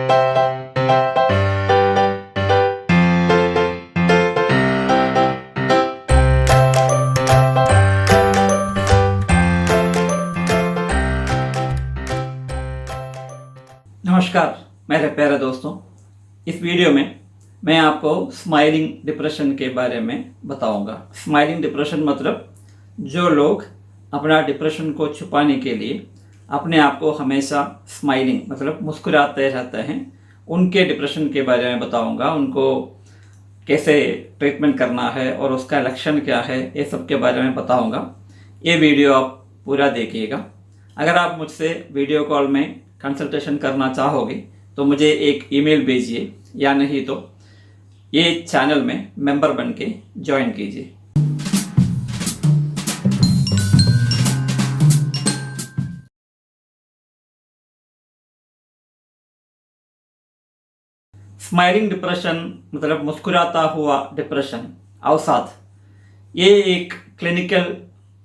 नमस्कार मेरे प्यारे दोस्तों, इस वीडियो में मैं आपको स्माइलिंग डिप्रेशन के बारे में बताऊंगा। स्माइलिंग डिप्रेशन मतलब जो लोग अपना डिप्रेशन को छुपाने के लिए अपने आप को हमेशा स्माइलिंग मतलब मुस्कुराते रहते हैं, उनके डिप्रेशन के बारे में बताऊंगा। उनको कैसे ट्रीटमेंट करना है और उसका लक्षण क्या है, ये सब के बारे में बताऊंगा। ये वीडियो आप पूरा देखिएगा। अगर आप मुझसे वीडियो कॉल में कंसल्टेशन करना चाहोगे तो मुझे एक ईमेल भेजिए, या नहीं तो ये चैनल में मेंबर बन के ज्वाइन कीजिए। स्माइलिंग डिप्रेशन मतलब मुस्कुराता हुआ डिप्रेशन, अवसाद, ये एक क्लिनिकल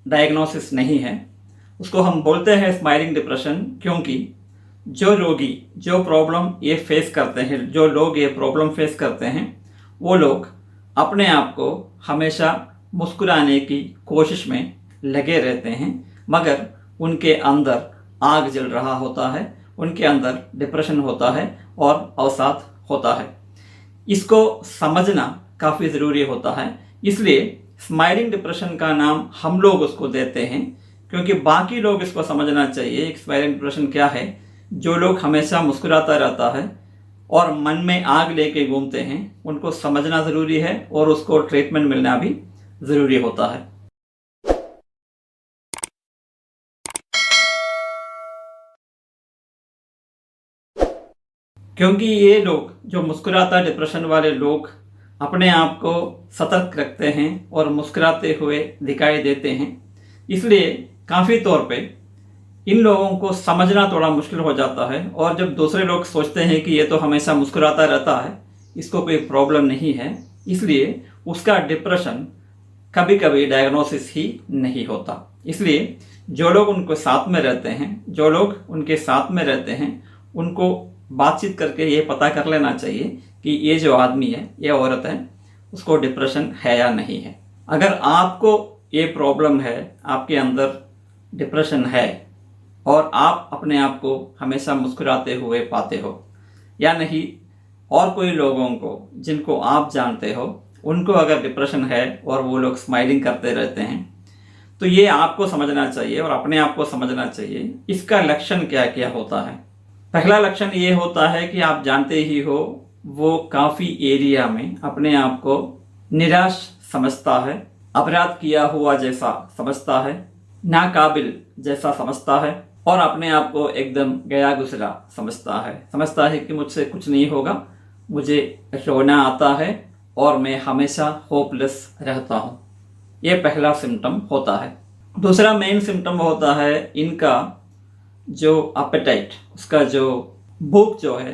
डायग्नोसिस नहीं है। उसको हम बोलते हैं स्माइलिंग डिप्रेशन क्योंकि जो रोगी जो प्रॉब्लम ये फेस करते हैं, जो लोग ये प्रॉब्लम फेस करते हैं, वो लोग अपने आप को हमेशा मुस्कुराने की कोशिश में लगे रहते हैं, मगर उनके अंदर आग जल रहा होता है, उनके अंदर डिप्रेशन होता है और अवसाद होता है। इसको समझना काफ़ी ज़रूरी होता है। इसलिए स्माइलिंग डिप्रेशन का नाम हम लोग उसको देते हैं, क्योंकि बाकी लोग इसको समझना चाहिए स्माइलिंग डिप्रेशन क्या है। जो लोग हमेशा मुस्कुराता रहता है और मन में आग लेके घूमते हैं, उनको समझना ज़रूरी है और उसको ट्रीटमेंट मिलना भी ज़रूरी होता है। क्योंकि ये लोग जो मुस्कुराता डिप्रेशन वाले लोग अपने आप को सतर्क रखते हैं और मुस्कुराते हुए दिखाई देते हैं, इसलिए काफ़ी तौर पे इन लोगों को समझना थोड़ा मुश्किल हो जाता है। और जब दूसरे लोग सोचते हैं कि ये तो हमेशा मुस्कुराता रहता है, इसको कोई प्रॉब्लम नहीं है, इसलिए उसका डिप्रेशन कभी कभी डायग्नोसिस ही नहीं होता। इसलिए जो लोग उनको साथ में रहते हैं, जो लोग उनके साथ में रहते हैं, उनको बातचीत करके ये पता कर लेना चाहिए कि ये जो आदमी है, ये औरत है, उसको डिप्रेशन है या नहीं है। अगर आपको ये प्रॉब्लम है, आपके अंदर डिप्रेशन है और आप अपने आप को हमेशा मुस्कुराते हुए पाते हो, या नहीं और कोई लोगों को जिनको आप जानते हो उनको अगर डिप्रेशन है और वो लोग स्माइलिंग करते रहते हैं, तो ये आपको समझना चाहिए और अपने आप को समझना चाहिए इसका लक्षण क्या क्या होता है। पहला लक्षण ये होता है कि आप जानते ही हो वो काफ़ी एरिया में अपने आप को निराश समझता है, अपराध किया हुआ जैसा समझता है, नाकाबिल जैसा समझता है और अपने आप को एकदम गया गुजरा समझता है कि मुझसे कुछ नहीं होगा, मुझे रोना आता है और मैं हमेशा होपलेस रहता हूँ। ये पहला सिम्टम होता है। दूसरा मेन सिम्टम होता है इनका जो अपेटाइट, उसका जो भूख जो है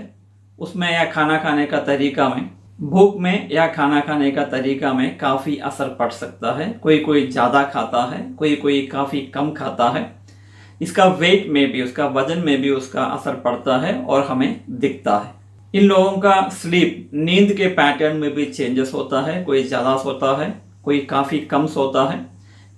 उसमें या खाना खाने का तरीका में, भूख में या खाना खाने का तरीका में काफ़ी असर पड़ सकता है। कोई ज़्यादा खाता है, कोई काफ़ी कम खाता है। इसका वेट में भी, उसका वजन में भी उसका असर पड़ता है और हमें दिखता है। इन लोगों का स्लीप, नींद के पैटर्न में भी चेंजेस होता है। कोई ज़्यादा सोता है, कोई काफ़ी कम सोता है,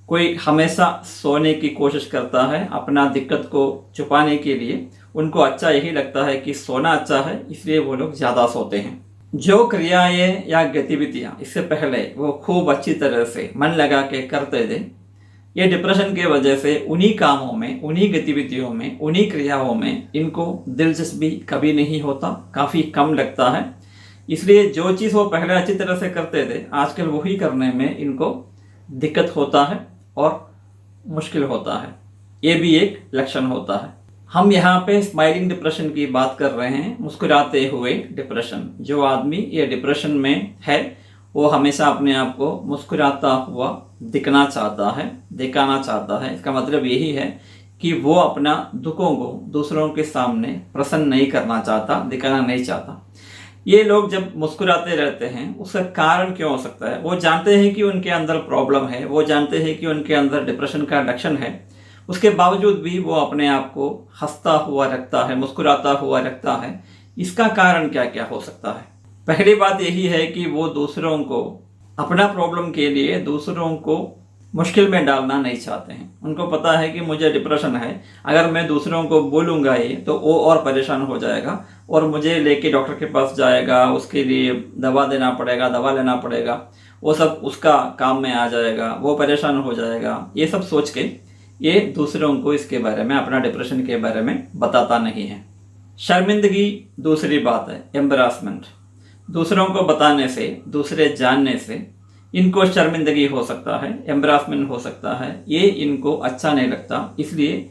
कोई हमेशा सोने की कोशिश करता है अपना दिक्कत को छुपाने के लिए। उनको अच्छा यही लगता है कि सोना अच्छा है, इसलिए वो लोग ज़्यादा सोते हैं। जो क्रियाएं या गतिविधियाँ इससे पहले वो खूब अच्छी तरह से मन लगा के करते थे, ये डिप्रेशन के वजह से उन्हीं कामों में, उन्हीं गतिविधियों में, उन्हीं क्रियाओं में इनको दिलचस्पी कभी नहीं होता, काफ़ी कम लगता है। इसलिए जो चीज़ वो पहले अच्छी तरह से करते थे, आजकल वही करने में इनको दिक्कत होता है और मुश्किल होता है। ये भी एक लक्षण होता है। हम यहाँ पे स्माइलिंग डिप्रेशन की बात कर रहे हैं, मुस्कुराते हुए डिप्रेशन। जो आदमी ये डिप्रेशन में है वो हमेशा अपने आप को मुस्कुराता हुआ दिखना चाहता है, दिखाना चाहता है। इसका मतलब यही है कि वो अपना दुखों को दूसरों के सामने प्रसन्न नहीं करना चाहता, दिखाना नहीं चाहता। ये लोग जब मुस्कुराते रहते हैं, उसका कारण क्यों हो सकता है? वो जानते हैं कि उनके अंदर प्रॉब्लम है, वो जानते हैं कि उनके अंदर डिप्रेशन का लक्षण है, उसके बावजूद भी वो अपने आप को हंसता हुआ रखता है, मुस्कुराता हुआ रखता है। इसका कारण क्या क्या हो सकता है? पहली बात यही है कि वो दूसरों को अपना प्रॉब्लम के लिए दूसरों को मुश्किल में डालना नहीं चाहते हैं। उनको पता है कि मुझे डिप्रेशन है, अगर मैं दूसरों को बोलूँगा ये तो वो और परेशान हो जाएगा और मुझे लेके डॉक्टर के पास जाएगा, उसके लिए दवा देना पड़ेगा, दवा लेना पड़ेगा, वो सब उसका काम में आ जाएगा, वो परेशान हो जाएगा। ये सब सोच के ये दूसरों को इसके बारे में, अपना डिप्रेशन के बारे में बताता नहीं है। शर्मिंदगी दूसरी बात है, एम्बरासमेंट। दूसरों को बताने से, दूसरे जानने से इनको शर्मिंदगी हो सकता है, एम्बरासमेंट हो सकता है, ये इनको अच्छा नहीं लगता, इसलिए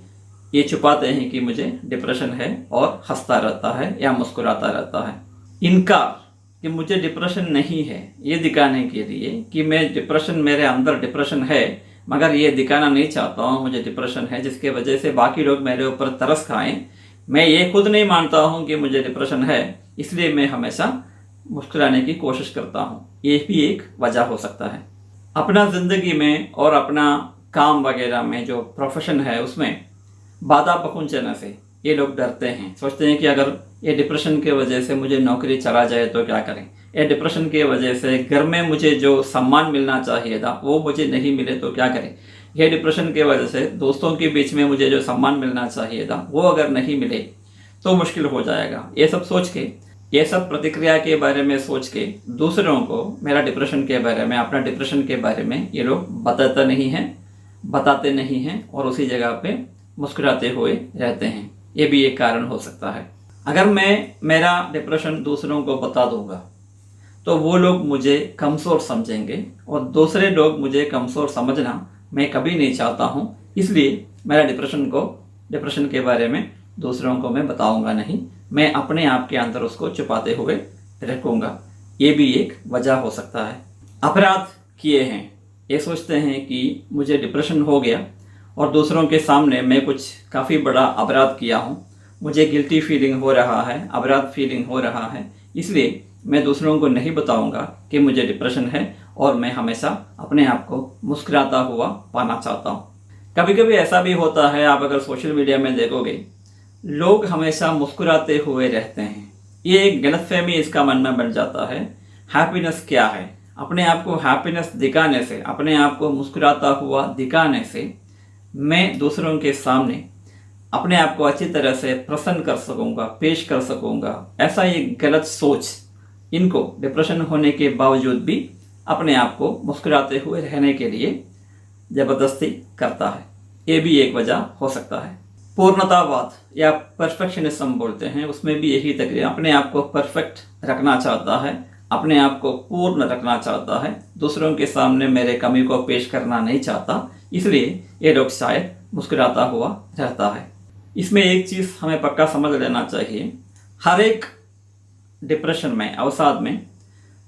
ये छुपाते हैं कि मुझे डिप्रेशन है और हंसता रहता है या मुस्कुराता रहता है। इनकार कि मुझे डिप्रेशन नहीं है, ये दिखाने के लिए कि मैं डिप्रेशन, मेरे अंदर डिप्रेशन है, मगर ये दिखाना नहीं चाहता हूँ मुझे डिप्रेशन है, जिसके वजह से बाकी लोग मेरे ऊपर तरस खाएं। मैं ये खुद नहीं मानता हूँ कि मुझे डिप्रेशन है, इसलिए मैं हमेशा मुस्कुराने की कोशिश करता हूँ। ये भी एक वजह हो सकता है। अपना ज़िंदगी में और अपना काम वगैरह में जो प्रोफेशन है उसमें बाधा पहुँचने से ये लोग डरते हैं, सोचते हैं कि अगर ये डिप्रेशन के वजह से मुझे नौकरी चला जाए तो क्या करें, ये डिप्रेशन के वजह से घर में मुझे जो सम्मान मिलना चाहिए था वो मुझे नहीं मिले तो क्या करें, ये डिप्रेशन के वजह से दोस्तों के बीच में मुझे जो सम्मान मिलना चाहिए था वो अगर नहीं मिले तो मुश्किल हो जाएगा। ये सब सोच के, ये सब प्रतिक्रिया के बारे में सोच के दूसरों को मेरा डिप्रेशन के बारे में, अपना डिप्रेशन के बारे में ये लोग बताते नहीं हैं और उसी जगह पे मुस्कुराते हुए रहते हैं। ये भी एक कारण हो सकता है। अगर मैं मेरा डिप्रेशन दूसरों को बता दूंगा तो वो लोग मुझे कमज़ोर समझेंगे और दूसरे लोग मुझे कमज़ोर समझना मैं कभी नहीं चाहता हूँ, इसलिए मेरा डिप्रेशन के बारे में दूसरों को मैं बताऊंगा नहीं, मैं अपने आप के अंदर उसको छुपाते हुए रखूंगा। ये भी एक वजह हो सकता है। अपराध किए हैं, ये सोचते हैं कि मुझे डिप्रेशन हो गया और दूसरों के सामने मैं कुछ काफ़ी बड़ा अपराध किया हूँ, मुझे गिल्टी फीलिंग हो रहा है, अपराध फीलिंग हो रहा है, इसलिए मैं दूसरों को नहीं बताऊंगा कि मुझे डिप्रेशन है और मैं हमेशा अपने आप को मुस्कुराता हुआ पाना चाहता हूँ। कभी कभी ऐसा भी होता है, आप अगर सोशल मीडिया में देखोगे लोग हमेशा मुस्कुराते हुए रहते हैं, ये एक गलतफहमी इसका मन में बन जाता है। हैप्पीनेस क्या है? अपने आप को हैप्पीनेस दिखाने से, अपने आप को मुस्कुराता हुआ दिखाने से मैं दूसरों के सामने अपने आप को अच्छी तरह से प्रसन्न कर सकूंगा, पेश कर सकूंगा। ऐसा एक गलत सोच इनको डिप्रेशन होने के बावजूद भी अपने आप को मुस्कुराते हुए रहने के लिए ज़बरदस्ती करता है। ये भी एक वजह हो सकता है। पूर्णतावाद या परफेक्शनिज्म बोलते हैं, उसमें भी यही तकरीर, अपने आप को परफेक्ट रखना चाहता है, अपने आप को पूर्ण रखना चाहता है, दूसरों के सामने मेरे कमी को पेश करना नहीं चाहता, इसलिए ये लोग शायद मुस्कुराता हुआ रहता है। इसमें एक चीज़ हमें पक्का समझ लेना चाहिए, हर एक डिप्रेशन में, अवसाद में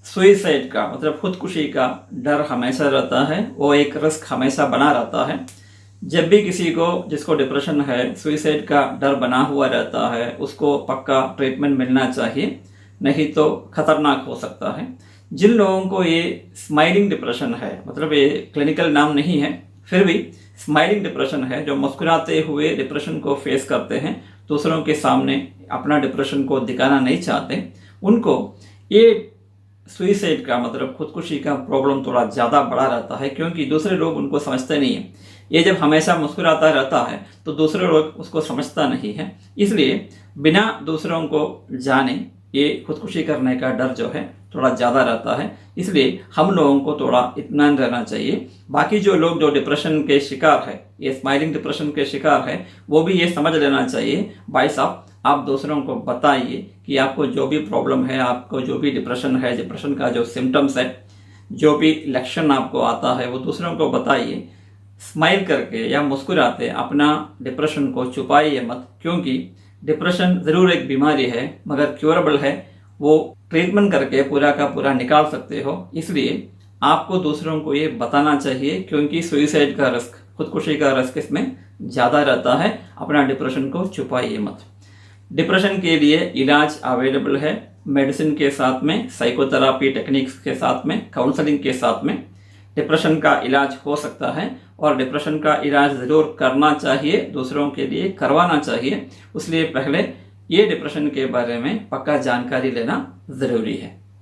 सुइसाइड का मतलब खुदकुशी का डर हमेशा रहता है, वो एक रिस्क हमेशा बना रहता है। जब भी किसी को, जिसको डिप्रेशन है, सुइसाइड का डर बना हुआ रहता है, उसको पक्का ट्रीटमेंट मिलना चाहिए, नहीं तो खतरनाक हो सकता है। जिन लोगों को ये स्माइलिंग डिप्रेशन है, मतलब ये क्लिनिकल नाम नहीं है, फिर भी स्माइलिंग डिप्रेशन है, जो मुस्कुराते हुए डिप्रेशन को फेस करते हैं, दूसरों के सामने अपना डिप्रेशन को दिखाना नहीं चाहते, उनको ये सुइसाइड का मतलब खुदकुशी का प्रॉब्लम थोड़ा ज़्यादा बड़ा रहता है, क्योंकि दूसरे लोग उनको समझते नहीं हैं। ये जब हमेशा मुस्कुराता रहता है तो दूसरे लोग उसको समझता नहीं है, इसलिए बिना दूसरों को जाने ये खुदकुशी करने का डर जो है थोड़ा ज़्यादा रहता है। इसलिए हम लोगों को थोड़ा इत्मीनान रहना चाहिए। बाकी जो लोग जो डिप्रेशन के शिकार है, ये स्माइलिंग डिप्रेशन के शिकार है, वो भी ये समझ लेना चाहिए, भाई साहब आप दूसरों को बताइए कि आपको जो भी प्रॉब्लम है, आपको जो भी डिप्रेशन है, डिप्रेशन का जो सिम्टम्स है, जो भी लक्षण आपको आता है, वो दूसरों को बताइए। स्माइल करके या मुस्कुराते अपना डिप्रेशन को छुपाइए मत, क्योंकि डिप्रेशन ज़रूर एक बीमारी है मगर क्योरेबल है, वो ट्रीटमेंट करके पूरा का पूरा निकाल सकते हो। इसलिए आपको दूसरों को ये बताना चाहिए, क्योंकि सुइसाइड का रिस्क, खुदकुशी का रिस्क इसमें ज़्यादा रहता है। अपना डिप्रेशन को छुपाइए मत। डिप्रेशन के लिए इलाज अवेलेबल है, मेडिसिन के साथ में, साइकोथेरापी टेक्निक्स के साथ में, काउंसलिंग के साथ में डिप्रेशन का इलाज हो सकता है। और डिप्रेशन का इलाज ज़रूर करना चाहिए, दूसरों के लिए करवाना चाहिए। उसलिए पहले ये डिप्रेशन के बारे में पक्का जानकारी लेना ज़रूरी है।